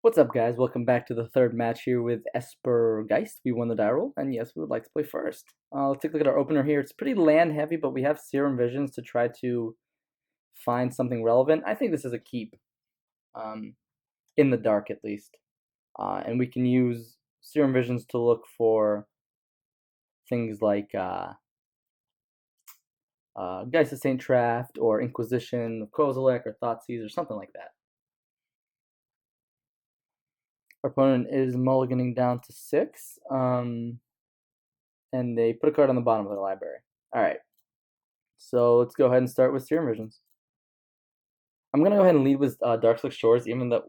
What's up, guys? Welcome back to the third match here with Esper Geist. We won the die roll, and yes, we would like to play first. Let's take a look at our opener here. It's pretty land heavy, but we have Serum Visions to try to find something relevant. I think this is a keep, um, in the dark at least. And we can use Serum Visions to look for things like Geist of Saint Traft or Inquisition of Kozilek or Thoughtseize or something like that. Our opponent is mulliganing down to 6. And they put a card on the bottom of their library. All right, so let's go ahead and start with Serum Visions. I'm gonna go ahead and lead with Darkslick Shores, even though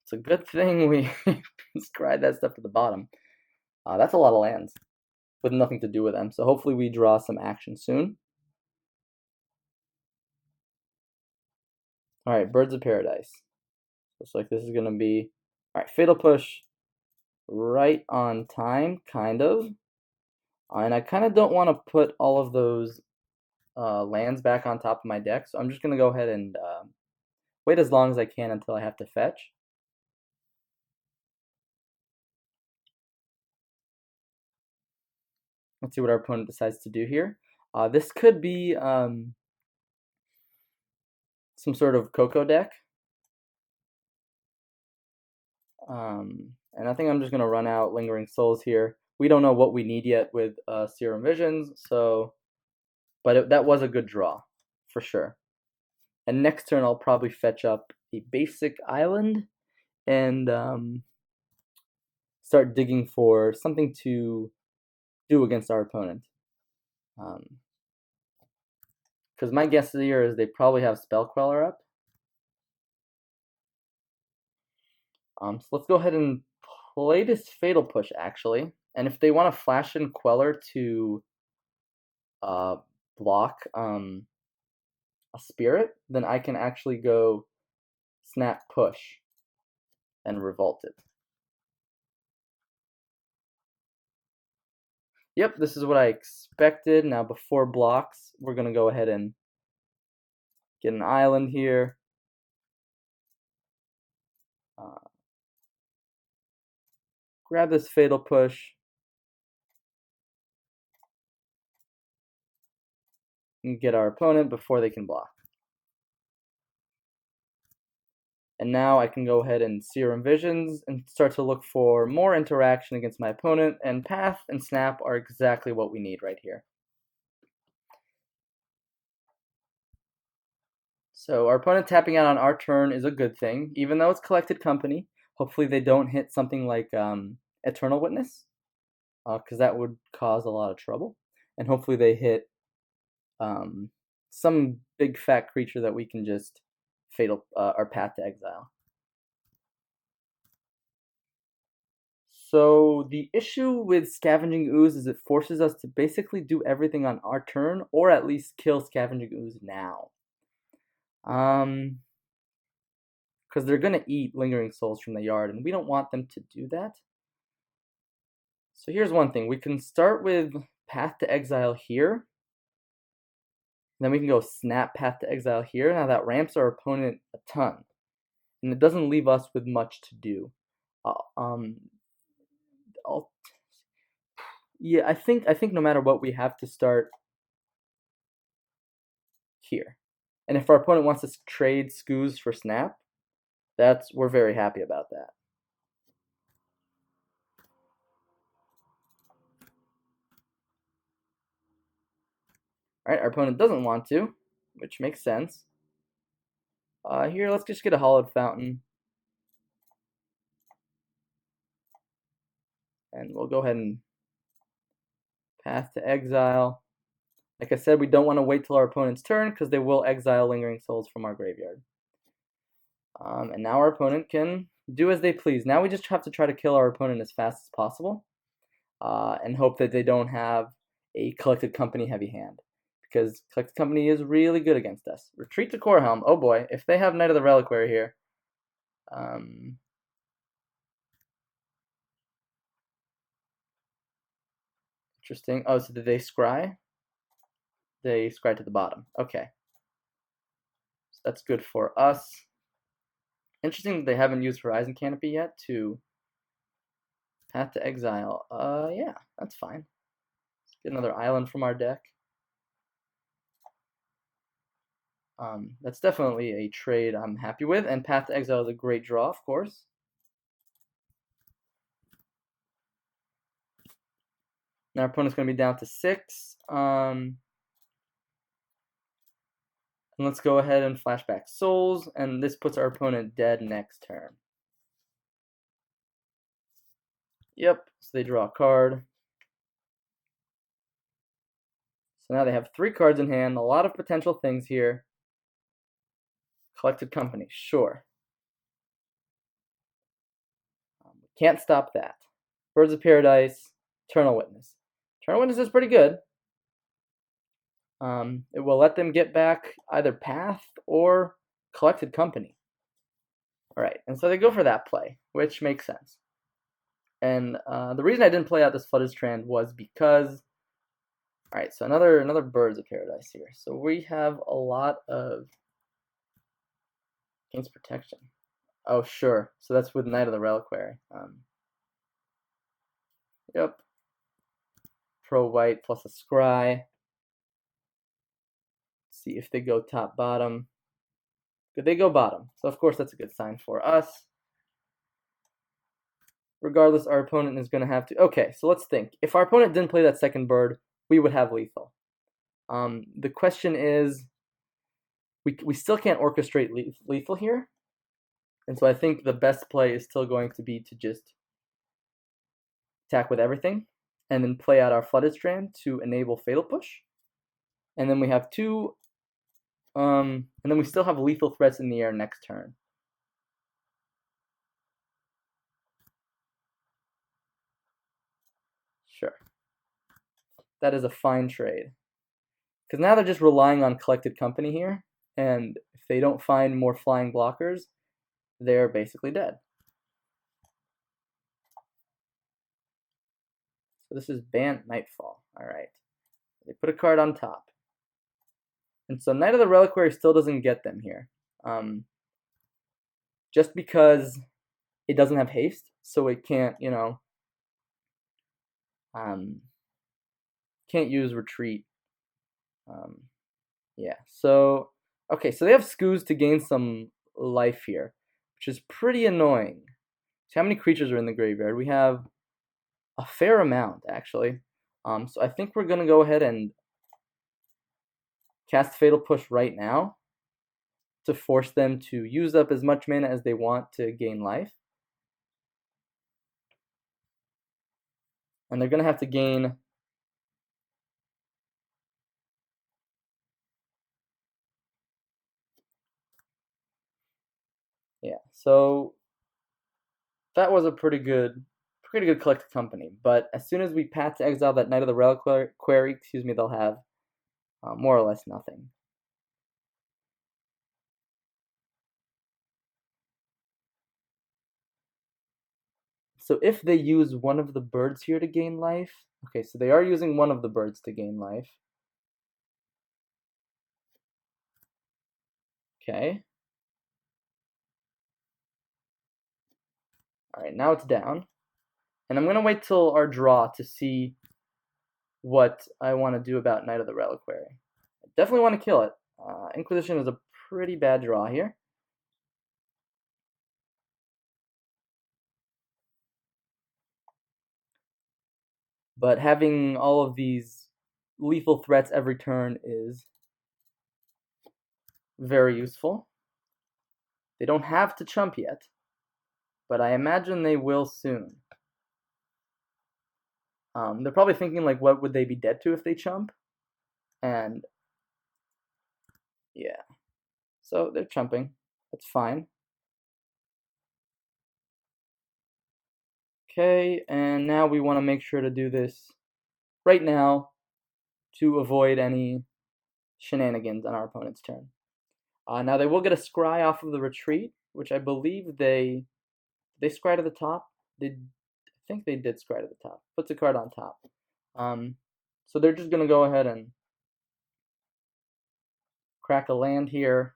it's a good thing we scried that stuff to the bottom. That's a lot of lands with nothing to do with them. So hopefully we draw some action soon. All right, Birds of Paradise. Looks like this is gonna be all right. Fatal Push, right on time, kind of. And I kind of don't want to put all of those lands back on top of my deck, so I'm just going to go ahead and wait as long as I can until I have to fetch. Let's see what our opponent decides to do here. This could be some sort of Coco deck. And I think I'm just going to run out Lingering Souls here. We don't know what we need yet with Serum Visions, but that was a good draw, for sure. And next turn I'll probably fetch up a basic island and start digging for something to do against our opponent. Because my guess here is they probably have Spell Queller up. So let's go ahead and play this Fatal Push, actually. And if they want to flash in Queller to block a Spirit, then I can actually go Snap Push and Revolt it. Yep, this is what I expected. Now, before blocks, we're going to go ahead and get an island here. Grab this Fatal Push. And get our opponent before they can block. And now I can go ahead and Serum Visions and start to look for more interaction against my opponent, and Path and Snap are exactly what we need right here. So our opponent tapping out on our turn is a good thing, even though it's Collected Company. Hopefully they don't hit something like Eternal Witness, because that would cause a lot of trouble. And hopefully they hit some big fat creature that we can just fatal our Path to Exile. So the issue with Scavenging Ooze is it forces us to basically do everything on our turn, or at least kill Scavenging Ooze now. Because they're gonna eat Lingering Souls from the yard, and we don't want them to do that. So here's one thing: we can start with Path to Exile here. Then we can go Snap Path to Exile here. Now that ramps our opponent a ton, and it doesn't leave us with much to do. Yeah, I think no matter what, we have to start here. And if our opponent wants to trade Skoos for Snap, we're very happy about that. All right, our opponent doesn't want to, which makes sense. Here, let's just get a Hollowed Fountain. And we'll go ahead and Path to Exile. Like I said, we don't want to wait till our opponent's turn because they will exile Lingering Souls from our graveyard. And now our opponent can do as they please. Now we just have to try to kill our opponent as fast as possible and hope that they don't have a Collected Company heavy hand, because Collected Company is really good against us. Retreat to Corehelm. Oh boy, if they have Knight of the Reliquary here. Interesting. Oh, so did they scry? They scry to the bottom. Okay. So that's good for us. Interesting that they haven't used Horizon Canopy yet to Path to Exile. Yeah, that's fine. Let's get another island from our deck. That's definitely a trade I'm happy with, and Path to Exile is a great draw, of course. Now our opponent's going to be down to 6. And let's go ahead and flashback Souls, and this puts our opponent dead next turn. Yep, so they draw a card. So now they have 3 cards in hand, a lot of potential things here. Collected Company, sure. Can't stop that. Birds of Paradise, Eternal Witness. Eternal Witness is pretty good. It will let them get back either Path or Collected Company. Alright, and so they go for that play, which makes sense. And the reason I didn't play out this Flooded Strand was because... Alright, so another Birds of Paradise here. So we have a lot of... Against protection. Oh, sure. So that's with Knight of the Reliquary. Yep. Pro white plus a scry. Let's see if they go top bottom. Good, they go bottom. So of course that's a good sign for us. Regardless, our opponent is going to have to... Okay, so let's think. If our opponent didn't play that second bird, we would have lethal. The question is, we still can't orchestrate lethal here. And so I think the best play is still going to be to just attack with everything and then play out our Flooded Strand to enable Fatal Push. And then we have 2, and then we still have lethal threats in the air next turn. Sure. That is a fine trade. Because now they're just relying on Collected Company here, and if they don't find more flying blockers, they're basically dead. So this is Bant Nightfall. Alright. They put a card on top. And so Knight of the Reliquary still doesn't get them here. Just because it doesn't have haste, so it can't, you know, can't use retreat. Yeah, so, okay, so they have Skoos to gain some life here, which is pretty annoying. So how many creatures are in the graveyard? We have a fair amount, actually. So I think we're going to go ahead and cast Fatal Push right now to force them to use up as much mana as they want to gain life. And they're going to have to gain... Yeah, so that was a pretty good Collected Company. But as soon as we Path to Exile that Knight of the Reliquary, they'll have more or less nothing. So if they use one of the birds here to gain life, okay, so they are using one of the birds to gain life. Okay. Alright, now it's down. And I'm going to wait till our draw to see what I want to do about Knight of the Reliquary. I definitely want to kill it. Inquisition is a pretty bad draw here. But having all of these lethal threats every turn is very useful. They don't have to chump yet, but I imagine they will soon. They're probably thinking, like, what would they be dead to if they chump? And, yeah. So they're chumping. That's fine. Okay, and now we want to make sure to do this right now to avoid any shenanigans on our opponent's turn. Now they will get a scry off of the retreat, which I believe they scry to the top. I think they did scry to the top. Puts a card on top. So they're just going to go ahead and crack a land here.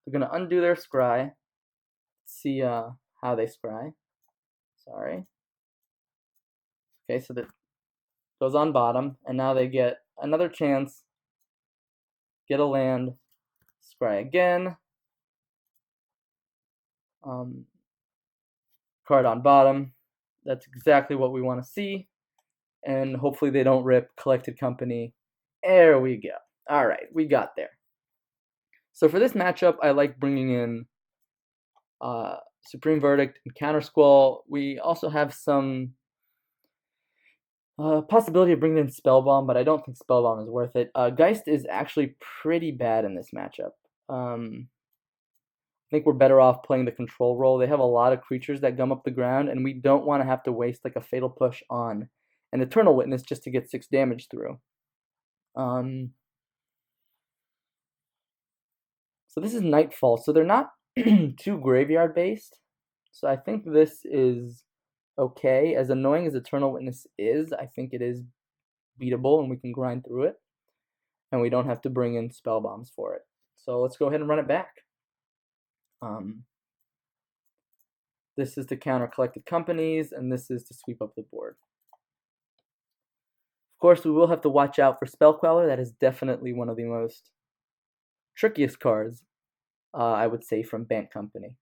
They're going to undo their scry. see how they scry. Sorry. Okay, so that goes on bottom, and now they get another chance. Get a land, scry again. Card on bottom. That's exactly what we want to see. And hopefully they don't rip Collected Company. There we go. All right, we got there. So for this matchup, I like bringing in Supreme Verdict and Counter Squall. We also have some possibility of bringing in Spellbomb, but I don't think Spellbomb is worth it. Geist is actually pretty bad in this matchup. I think we're better off playing the control role. They have a lot of creatures that gum up the ground, and we don't want to have to waste like a Fatal Push on an Eternal Witness just to get 6 damage through. So this is Nightfall, so they're not too graveyard based. So I think this is okay. As annoying as Eternal Witness is, I think it is beatable and we can grind through it. And we don't have to bring in spell bombs for it. So let's go ahead and run it back. This is to counter Collected Companies, and this is to sweep up the board. Of course, we will have to watch out for Spell Queller. That is definitely one of the most trickiest cards, I would say, from Bank Company.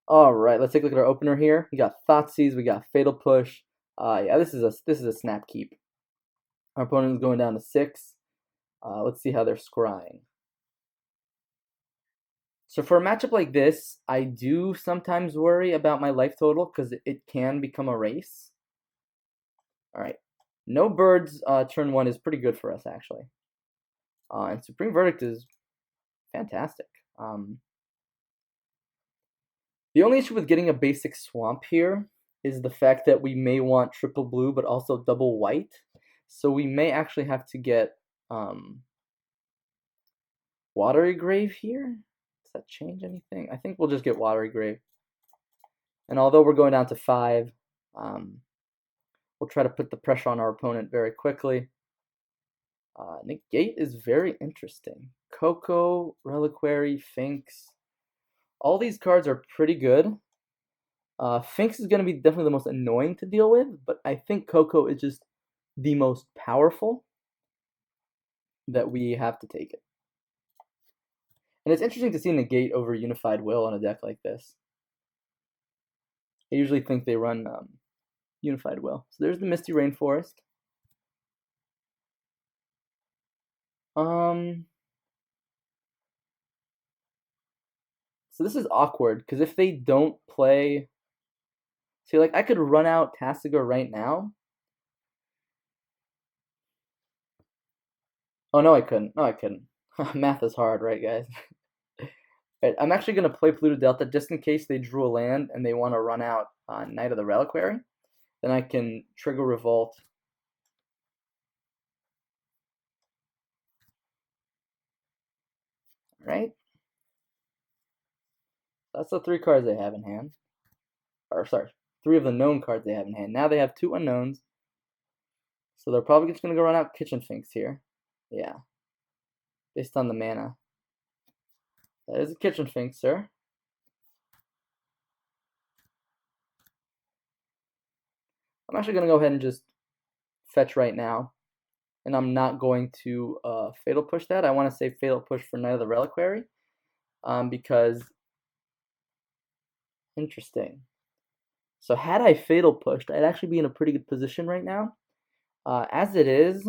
All right, let's take a look at our opener here. We got Thoughtseize, we got Fatal Push. Yeah, this is a snap keep. Our opponent is going down to 6. Let's see how they're scrying. So for a matchup like this, I do sometimes worry about my life total because it can become a race. All right, no birds. Turn 1 is pretty good for us actually, and Supreme Verdict is fantastic. The only issue with getting a basic swamp here is the fact that we may want triple blue but also double white. So we may actually have to get Watery Grave here. Does that change anything? I think we'll just get Watery Grave. And although we're going down to 5, we'll try to put the pressure on our opponent very quickly. Negate is very interesting. Coco, Reliquary, Finks. All these cards are pretty good. Finks is going to be definitely the most annoying to deal with, but I think Coco is just the most powerful that we have to take it. And it's interesting to see Negate over Unified Will on a deck like this. I usually think they run Unified Will. So there's the Misty Rainforest. So this is awkward, because if they don't play... See, like, I could run out Tasigur right now. Oh, no, I couldn't. No, I couldn't. Math is hard, right, guys? Right, I'm actually going to play Pluto Delta just in case they drew a land and they want to run out Knight of the Reliquary. Then I can trigger Revolt. Right? That's the 3 cards they have in hand. Or, sorry, 3 of the known cards they have in hand. Now they have 2 unknowns. So they're probably just going to go run out Kitchen Finks here. Yeah. Based on the mana. That is a Kitchen Finks, sir. I'm actually going to go ahead and just fetch right now. And I'm not going to Fatal Push that. I want to say Fatal Push for Knight of the Reliquary. Because... Interesting. So had I Fatal Pushed, I'd actually be in a pretty good position right now. As it is,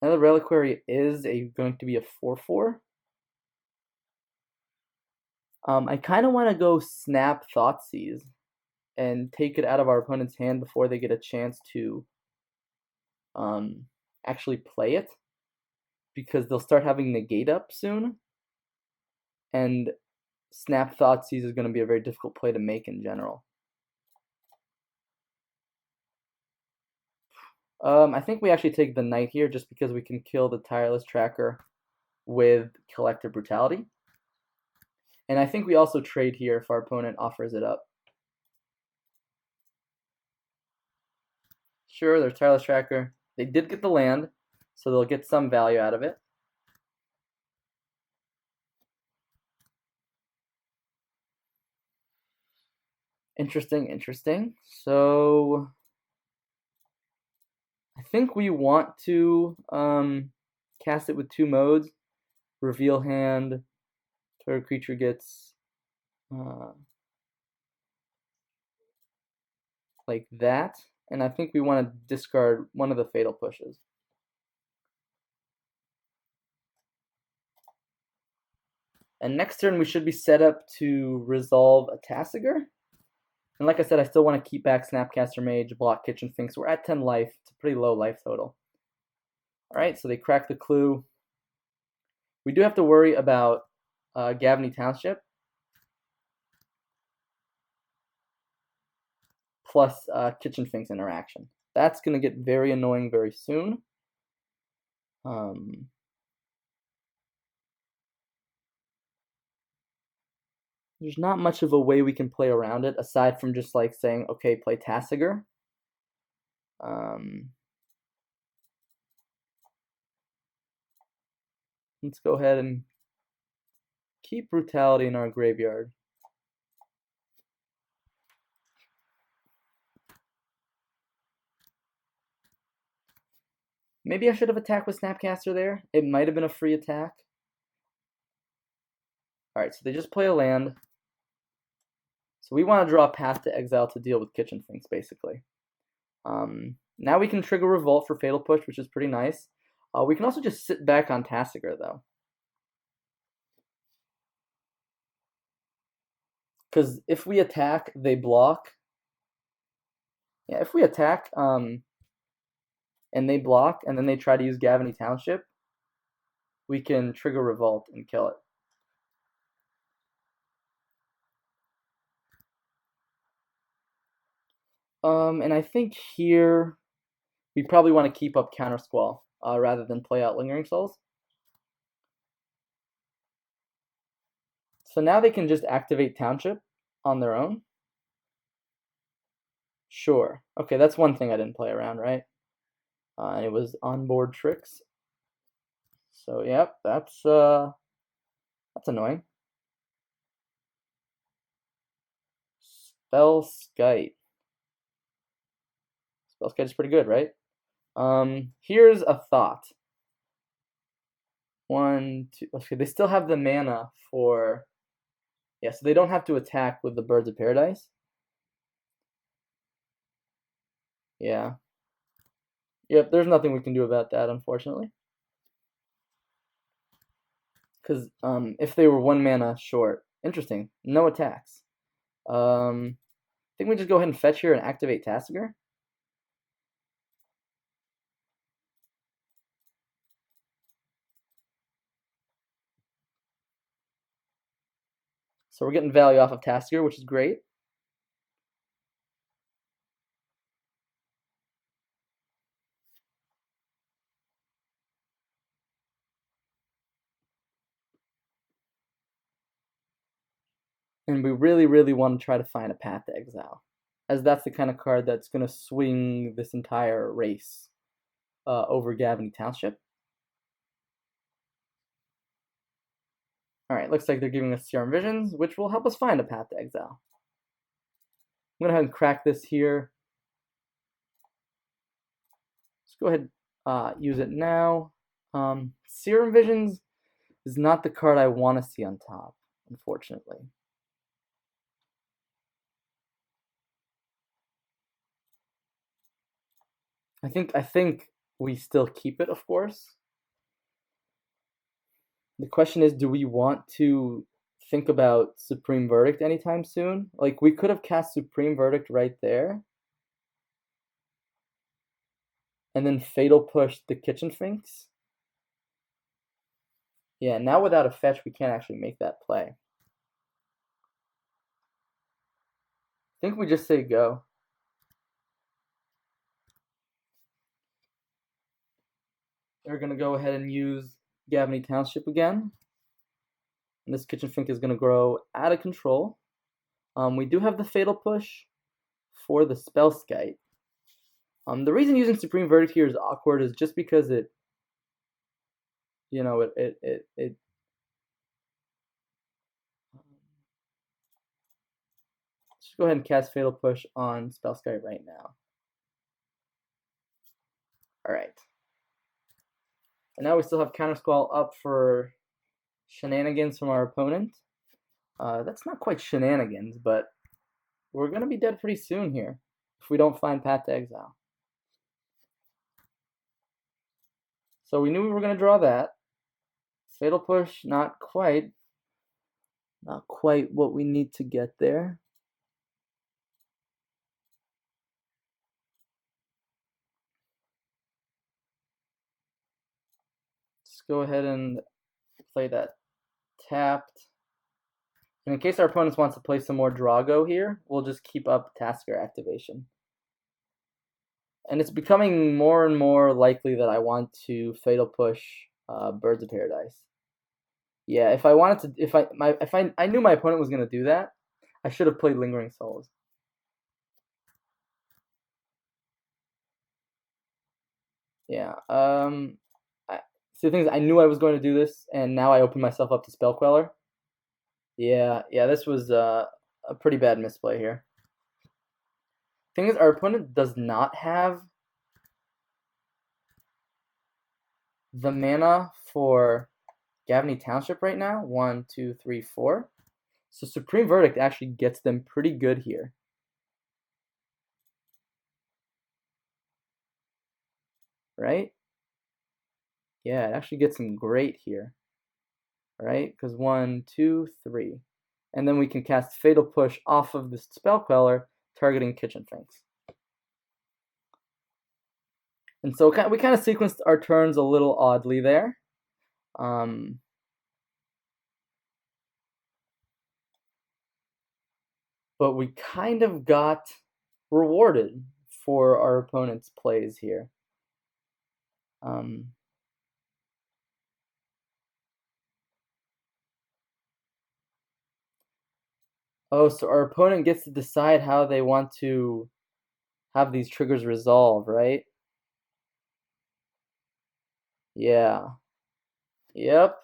Another reliquary is going to be a 4/4. I kind of want to go snap Thoughtseize and take it out of our opponent's hand before they get a chance to actually play it, because they'll start having negate up soon, and snap Thoughtseize is going to be a very difficult play to make in general. I think we actually take the knight here just because we can kill the tireless tracker with collective brutality. And I think we also trade here if our opponent offers it up. Sure, there's tireless tracker. They did get the land, so they'll get some value out of it. Interesting, interesting. So I think we want to cast it with 2 modes. Reveal hand, target creature gets like that. And I think we want to discard one of the fatal pushes. And next turn we should be set up to resolve a Tasigur. And like I said, I still want to keep back Snapcaster Mage, block Kitchen Finks. We're at 10 life. It's a pretty low life total. Alright, so they crack the clue. We do have to worry about Gavney Township. Plus Kitchen Finks interaction. That's going to get very annoying very soon. There's not much of a way we can play around it aside from just like saying, okay, play Tasigur. Let's go ahead and keep Brutality in our graveyard. Maybe I should have attacked with Snapcaster there. It might have been a free attack. Alright, so they just play a land. So we want to draw a Path to Exile to deal with Kitchen Finks, basically. Now we can trigger Revolt for Fatal Push, which is pretty nice. We can also just sit back on Tasigur, though. Because if we attack, they block. Yeah, if we attack and they block, and then they try to use Gavney Township, we can trigger Revolt and kill it. And I think here we probably want to keep up Counter Squall rather than play out Lingering Souls. So now they can just activate Township on their own. Sure. Okay, that's one thing I didn't play around, right? And it was onboard tricks. So yep, that's annoying. Spellskite. Spellskite is pretty good, right? Here's a thought. 1, 2. Okay, they still have the mana for. Yeah, so they don't have to attack with the Birds of Paradise. Yeah. Yep, there's nothing we can do about that, unfortunately. Because if they were 1 mana short, interesting. No attacks. I think we just go ahead and fetch here and activate Tasigur. So we're getting value off of Tasigur, which is great. And we really, really want to try to find a Path to Exile, as that's the kind of card that's going to swing this entire race over Gavney Township. Alright, looks like they're giving us Serum Visions, which will help us find a Path to Exile. I'm going to go ahead and crack this here. Let's go ahead and use it now. Serum Visions is not the card I want to see on top, unfortunately. I think we still keep it, of course. The question is, do we want to think about Supreme Verdict anytime soon? Like, we could have cast Supreme Verdict right there, and then Fatal Push the Kitchen Finks. Yeah, now without a fetch, we can't actually make that play. I think we just say go. They're going to go ahead and use Gavany Township again. And this Kitchen Fink is going to grow out of control. We do have the Fatal Push for the Spellskite. The reason using Supreme Verdict here is awkward is just because it, you know, it let's just go ahead and cast Fatal Push on Spellskite right now. All right. And now we still have Counter Squall up for shenanigans from our opponent. That's not quite shenanigans, but we're going to be dead pretty soon here if we don't find Path to Exile. So we knew we were going to draw that. Fatal Push, not quite what we need to get there. Let's go ahead and play that tapped. And in case our opponents wants to play some more Drago here, we'll just keep up Tasker activation. And it's becoming more and more likely that I want to Fatal Push Birds of Paradise. Yeah, if I wanted to, if I knew my opponent was going to do that, I should have played Lingering Souls. Yeah. See, the thing is, I knew I was going to do this, and now I open myself up to Spell Queller. Yeah, this was a pretty bad misplay here. Thing is, our opponent does not have the mana for Gavany Township right now. 1, 2, 3, 4. So Supreme Verdict actually gets them pretty good here. Right? Yeah, it actually gets them great here. Right? Because 1, 2, 3. And then we can cast Fatal Push off of the Spell Queller, targeting Kitchen Finks. And so we kind of sequenced our turns a little oddly there. But we kind of got rewarded for our opponent's plays here. Oh, so our opponent gets to decide how they want to have these triggers resolve, right? Yeah. Yep.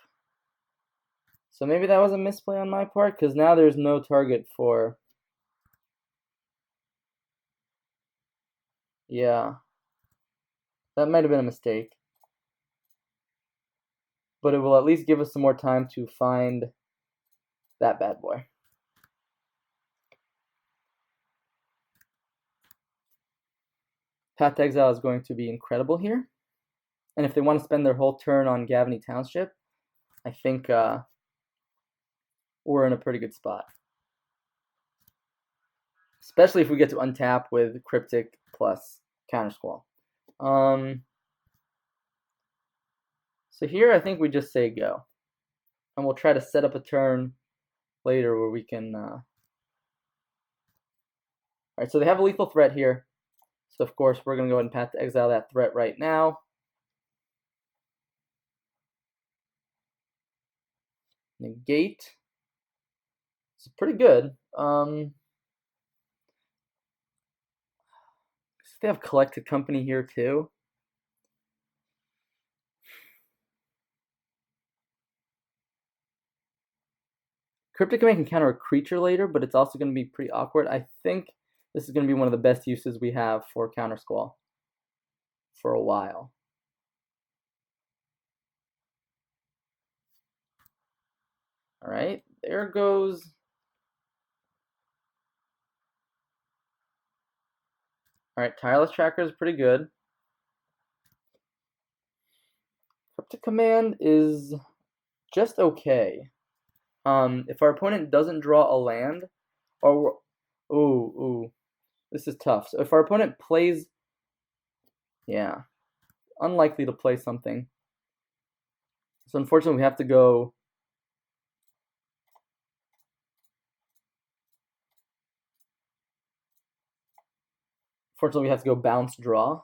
So maybe that was a misplay on my part, because now there's no target for... Yeah. That might have been a mistake. But it will at least give us some more time to find that bad boy. Path to Exile is going to be incredible here. And if they want to spend their whole turn on Gavany Township, I think we're in a pretty good spot. Especially if we get to untap with Cryptic plus Counter Squall. So here I think we just say go. And we'll try to set up a turn later where we can... Alright, so they have a lethal threat here. So of course we're going to go ahead and Path to Exile that threat right now. Negate. It's pretty good. They have Collected Company here too. Cryptic Command can counter a creature later, but it's also going to be pretty awkward. I think this is going to be one of the best uses we have for Counter Squall for a while. All right, there goes. All right, Tireless Tracker is pretty good. Cryptic Command is just okay. If our opponent doesn't draw a land, or ooh, this is tough. So if our opponent plays, yeah, unlikely to play something. So unfortunately, we have to go. Fortunately, we have to go bounce draw.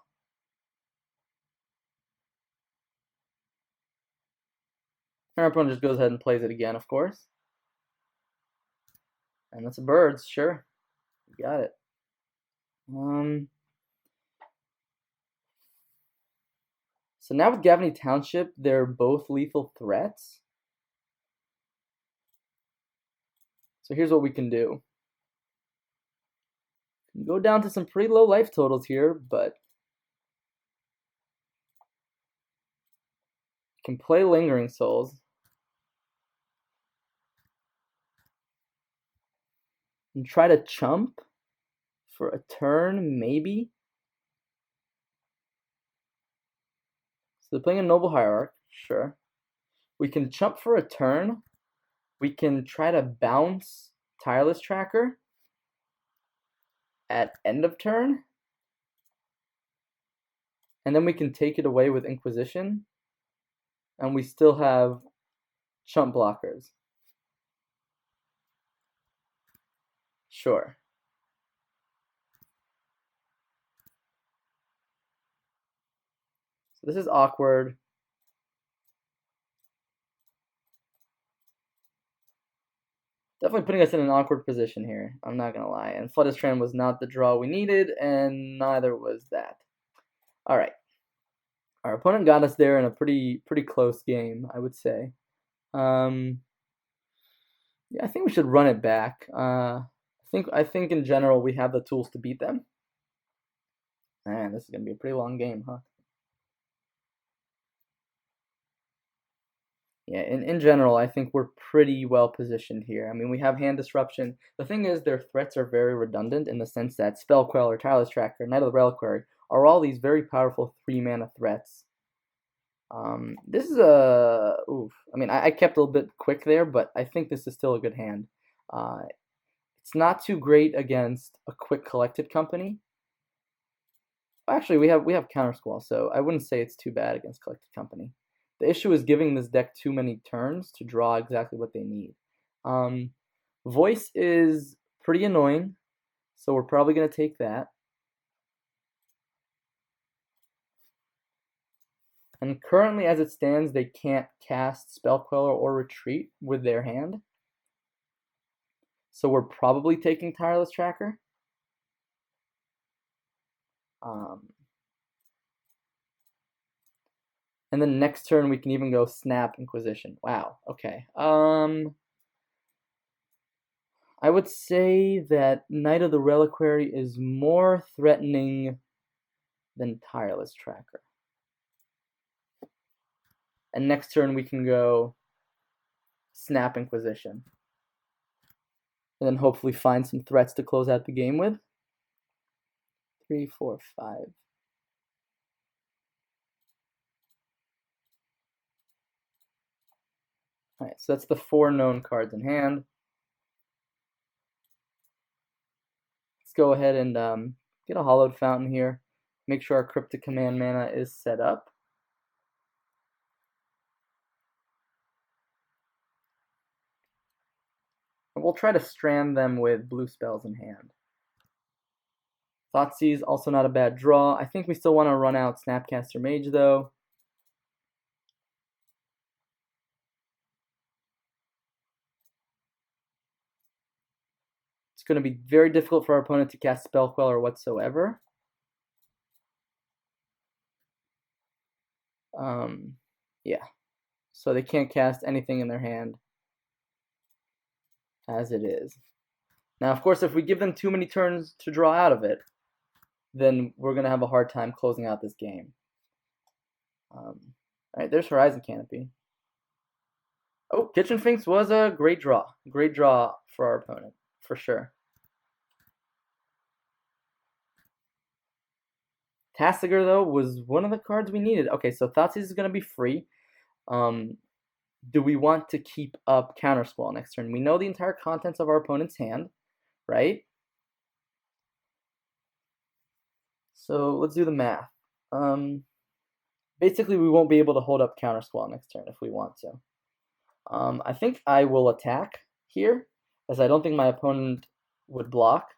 And our opponent just goes ahead and plays it again, of course. And that's a birds, sure. You got it. So now with Gavaney Township, they're both lethal threats. So here's what we can do. We can go down to some pretty low life totals here, but can play Lingering Souls. And try to chump for a turn, maybe. So they're playing a Noble Hierarch, sure. We can chump for a turn. We can try to bounce Tireless Tracker at end of turn. And then we can take it away with Inquisition. And we still have chump blockers. Sure. So this is awkward. Definitely putting us in an awkward position here. I'm not gonna lie. And Flooded Strand was not the draw we needed, and neither was that. All right. Our opponent got us there in a pretty close game, I would say. Yeah, I think we should run it back. I think in general we have the tools to beat them. Man, this is gonna be a pretty long game, huh? Yeah, in general, I think we're pretty well positioned here. I mean, we have hand disruption. The thing is, their threats are very redundant in the sense that Spell Queller, Tireless Tracker, Knight of the Reliquary are all these very powerful 3-mana threats. This is a oof. I mean, I kept a little bit quick there, but I think this is still a good hand. It's not too great against a quick collected company. Actually, we have Counter Squall, so I wouldn't say it's too bad against collected company. The issue is giving this deck too many turns to draw exactly what they need. Voice is pretty annoying, so we're probably going to take that. And currently, as it stands, they can't cast Spell Queller or Retreat with their hand. So we're probably taking Tireless Tracker. And then next turn, we can even go Snap Inquisition. Wow, okay. I would say that Knight of the Reliquary is more threatening than Tireless Tracker. And next turn we can go Snap Inquisition. And then hopefully find some threats to close out the game with. 3, 4, 5. Alright, so that's the 4 known cards in hand. Let's go ahead and get a Hollowed Fountain here. Make sure our Cryptic Command mana is set up. And we'll try to strand them with blue spells in hand. Thoughtseize, also not a bad draw. I think we still want to run out Snapcaster Mage, though. It's going to be very difficult for our opponent to cast Spell Queller whatsoever. Yeah. So they can't cast anything in their hand as it is. Now, of course, if we give them too many turns to draw out of it, then we're going to have a hard time closing out this game. All right, there's Horizon Canopy. Oh, Kitchen Finks was a great draw. Great draw for our opponent, for sure. Tassiger, though, was one of the cards we needed. Okay, so Thoughtseize is going to be free. do we want to keep up Countersquall next turn? We know the entire contents of our opponent's hand, right? So let's do the math. Basically, we won't be able to hold up Countersquall next turn if we want to. I think I will attack here, as I don't think my opponent would block.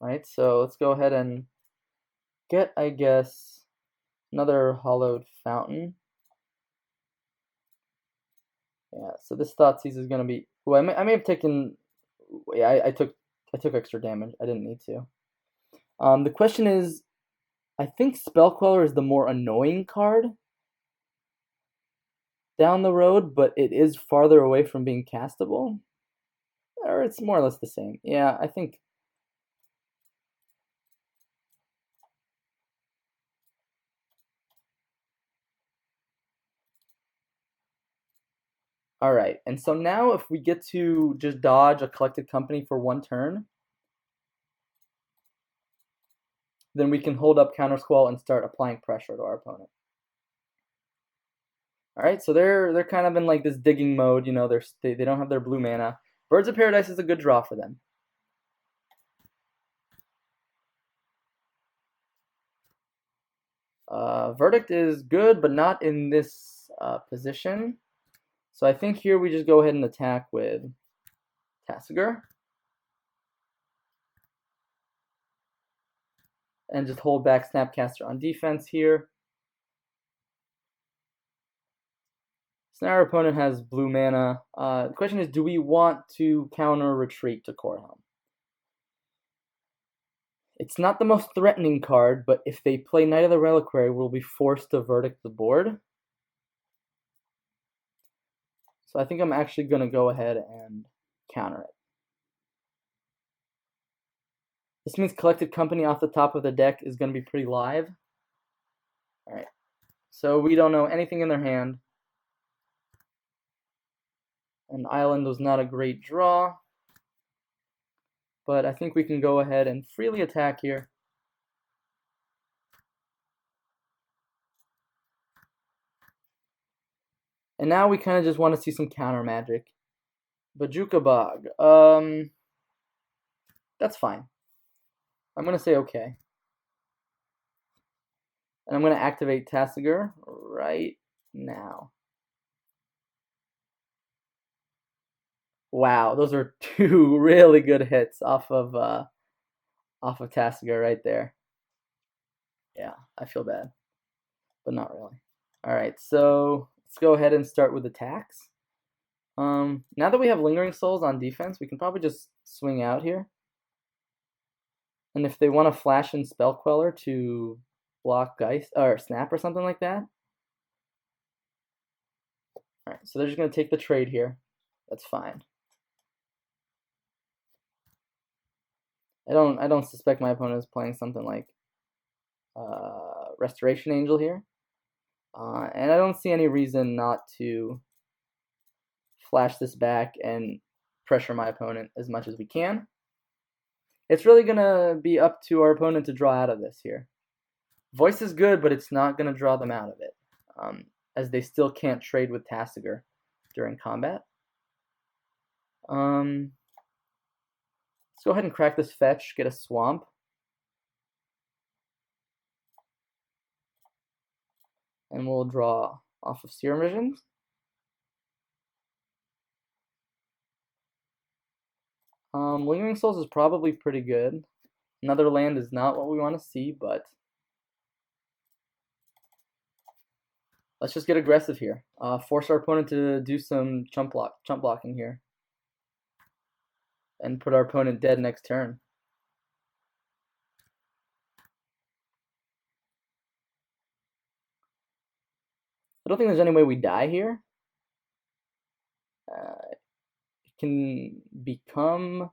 Right, so let's go ahead and get, I guess, another hollowed fountain. Yeah, so this Thoughtseize is gonna be. Well, I may have taken. Yeah, I took extra damage. I didn't need to. The question is, I think Spell Queller is the more annoying card down the road, but it is farther away from being castable. Or it's more or less the same. Yeah, I think. Alright, and so now if we get to just dodge a Collected Company for one turn, then we can hold up Countersquall and start applying pressure to our opponent. Alright, so they're kind of in like this digging mode, you know, they don't have their blue mana. Birds of Paradise is a good draw for them. Verdict is good, but not in this position. So I think here we just go ahead and attack with Tasigur. And just hold back Snapcaster on defense here. So now our opponent has blue mana. The question is, do we want to counter retreat to Corehelm? It's not the most threatening card, but if they play Knight of the Reliquary, we'll be forced to verdict the board. So I think I'm actually going to go ahead and counter it. This means Collected Company off the top of the deck is going to be pretty live. Alright, so we don't know anything in their hand. And Island was not a great draw. But I think we can go ahead and freely attack here. And now we kind of just want to see some counter magic. Bajuka Bog. That's fine. I'm going to say okay. And I'm going to activate Tasigur right now. Wow, those are two really good hits off of Tasigur right there. Yeah, I feel bad, but not really. All right, so let's go ahead and start with attacks. Now that we have Lingering Souls on defense, we can probably just swing out here. And if they want to flash in Spell Queller to block Geist or Snap or something like that. Alright, so they're just gonna take the trade here. That's fine. I don't suspect my opponent is playing something like Restoration Angel here. And I don't see any reason not to flash this back and pressure my opponent as much as we can. It's really going to be up to our opponent to draw out of this here. Voice is good, but it's not going to draw them out of it, as they still can't trade with Tasigur during combat. Let's go ahead and crack this fetch, get a swamp. And we'll draw off of Serum Visions. Lingering Souls is probably pretty good. Another land is not what we want to see, but let's just get aggressive here. Force our opponent to do some chump blocking here. And put our opponent dead next turn. I don't think there's any way we die here. It can become...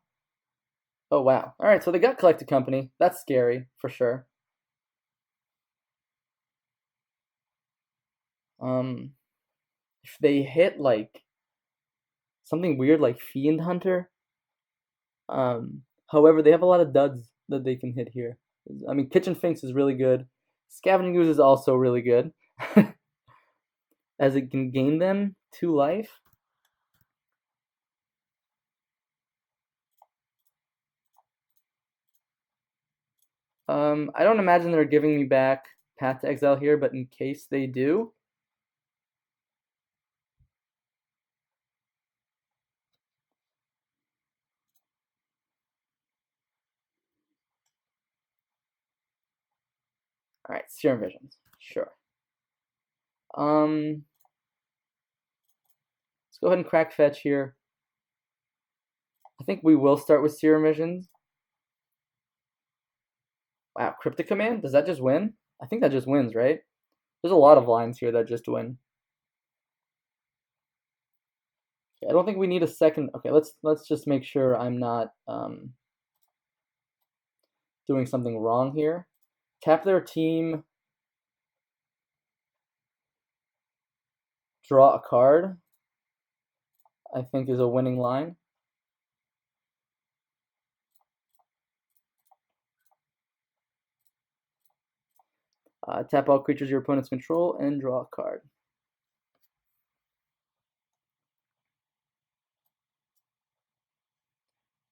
Oh, wow. Alright, so they got Collected Company. That's scary, for sure. If they hit, like, something weird like Fiend Hunter, however, they have a lot of duds that they can hit here. I mean, Kitchen Finks is really good. Scavenging Ooze is also really good. as it can gain them 2 life. I don't imagine they're giving me back Path to Exile here, but in case they do, all right, Serum Visions, sure. Let's go ahead and crack fetch here. I think we will start with Serum Visions. Wow, Cryptic Command, does that just win? I think that just wins, right? There's a lot of lines here that just win. Okay, I don't think we need a second. Okay, let's just make sure I'm not doing something wrong here. Tap their team, draw a card, I think is a winning line. Tap all creatures your opponents control and draw a card.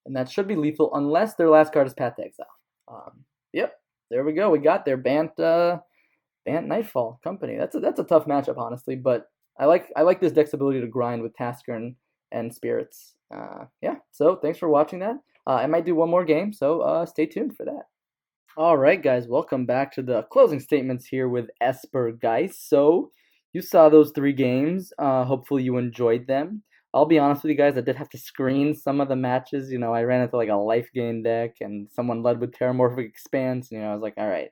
And that should be lethal unless their last card is Path to Exile. Yep, there we go. We got their Bant Nightfall Company. That's a tough matchup, honestly, but I like this deck's ability to grind with Tasker and Spirits. Yeah, so thanks for watching that. I might do one more game, so stay tuned for that. All right, guys, welcome back to the closing statements here with Esper Geist. So, you saw those 3 games. Hopefully, you enjoyed them. I'll be honest with you guys, I did have to screen some of the matches. I ran into like a life gain deck, and someone led with Terramorphic Expanse. I was like, all right,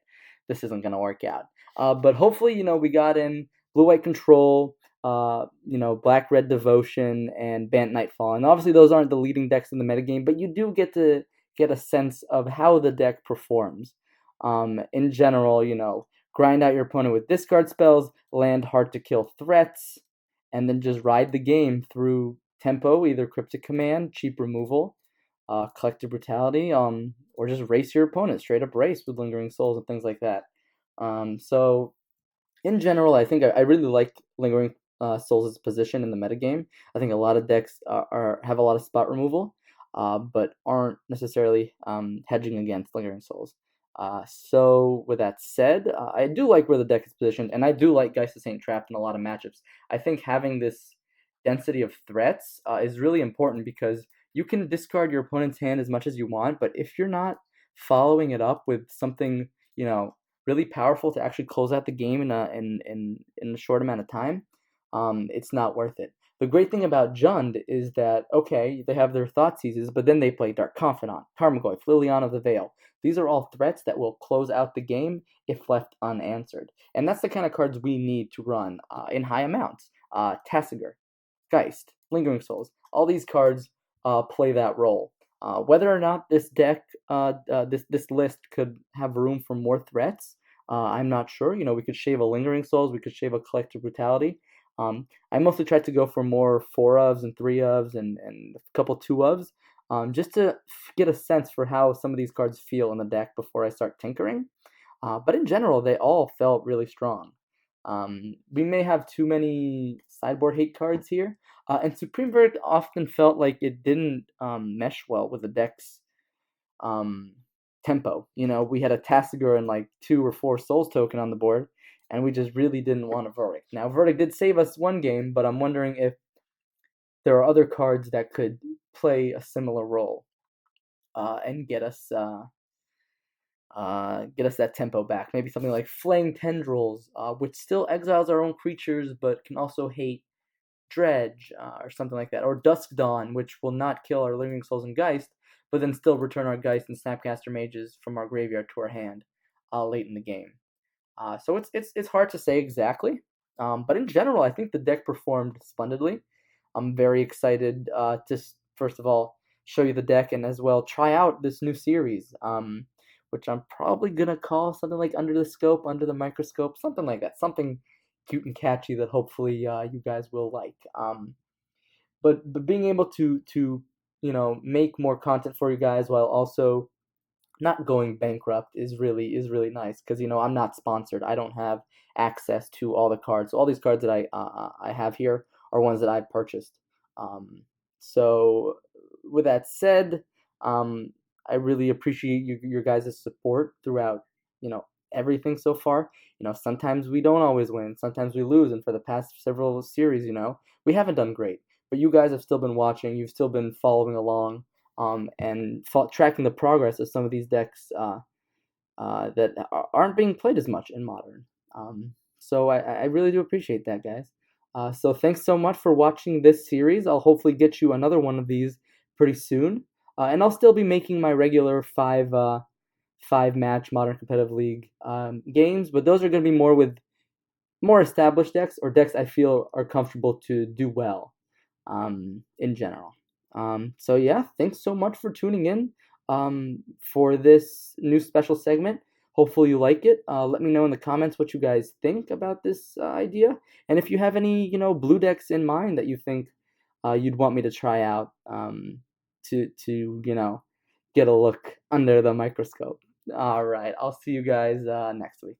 this isn't going to work out. But hopefully, we got in Blue White Control, Black Red Devotion, and Bant Nightfall. And obviously, those aren't the leading decks in the metagame, but you do get to get a sense of how the deck performs. In general, grind out your opponent with discard spells, land hard to kill threats, and then just ride the game through tempo, either Cryptic Command, cheap removal, Collective Brutality, or just race your opponent, straight up race with Lingering Souls and things like that. So in general, I think I really like Lingering Souls' position in the metagame. I think a lot of decks have a lot of spot removal, but aren't necessarily hedging against Lingering Souls. So with that said, I do like where the deck is positioned, and I do like Geist of Saint Trapped in a lot of matchups. I think having this density of threats is really important because you can discard your opponent's hand as much as you want, but if you're not following it up with something, really powerful to actually close out the game in a short amount of time, it's not worth it. The great thing about Jund is that, okay, they have their Thought Seizes, but then they play Dark Confidant, Tarmogoyf, Liliana of the Veil. These are all threats that will close out the game if left unanswered. And that's the kind of cards we need to run in high amounts. Tasigur, Geist, Lingering Souls, all these cards play that role. Whether or not this deck, this list could have room for more threats, I'm not sure. We could shave a Lingering Souls, we could shave a Collective Brutality. I mostly tried to go for more 4-ofs and 3-ofs and a couple 2-ofs, just to get a sense for how some of these cards feel in the deck before I start tinkering. But in general, they all felt really strong. We may have too many sideboard hate cards here, and Supreme Verdict often felt like it didn't mesh well with the deck's tempo. We had a Tasigur and like 2 or 4 Souls token on the board, and we just really didn't want a Verdict. Now, Verdict did save us one game, but I'm wondering if there are other cards that could play a similar role and get us that tempo back. Maybe something like Flaying Tendrils, which still exiles our own creatures, but can also hate Dredge, or something like that. Or Dusk Dawn, which will not kill our Lingering Souls and Geist, but then still return our Geist and Snapcaster Mages from our graveyard to our hand late in the game. So it's hard to say exactly, but in general, I think the deck performed splendidly. I'm very excited to first of all show you the deck and as well try out this new series, which I'm probably gonna call something like Under the Scope, Under the Microscope, something like that, something cute and catchy that hopefully you guys will like. But being able to make more content for you guys while also not going bankrupt is really nice because I'm not sponsored. I don't have access to all the cards. So all these cards that I have here are ones that I've purchased. Um, so with that said, um, I really appreciate your guys' support throughout you know everything so far. Sometimes we don't always win, sometimes we lose, and for the past several series, we haven't done great. But you guys have still been watching. You've still been following along and tracking the progress of some of these decks that aren't being played as much in modern. So I really do appreciate that, guys. So thanks so much for watching this series. I'll hopefully get you another one of these pretty soon, and I'll still be making my regular five match Modern Competitive League games, but those are going to be more with more established decks or decks I feel are comfortable to do well in general. So yeah, thanks so much for tuning in for this new special segment. Hopefully you like it. Let me know in the comments what you guys think about this idea, and if you have any blue decks in mind that you think you'd want me to try out to get a look under the microscope. All right, I'll see you guys next week.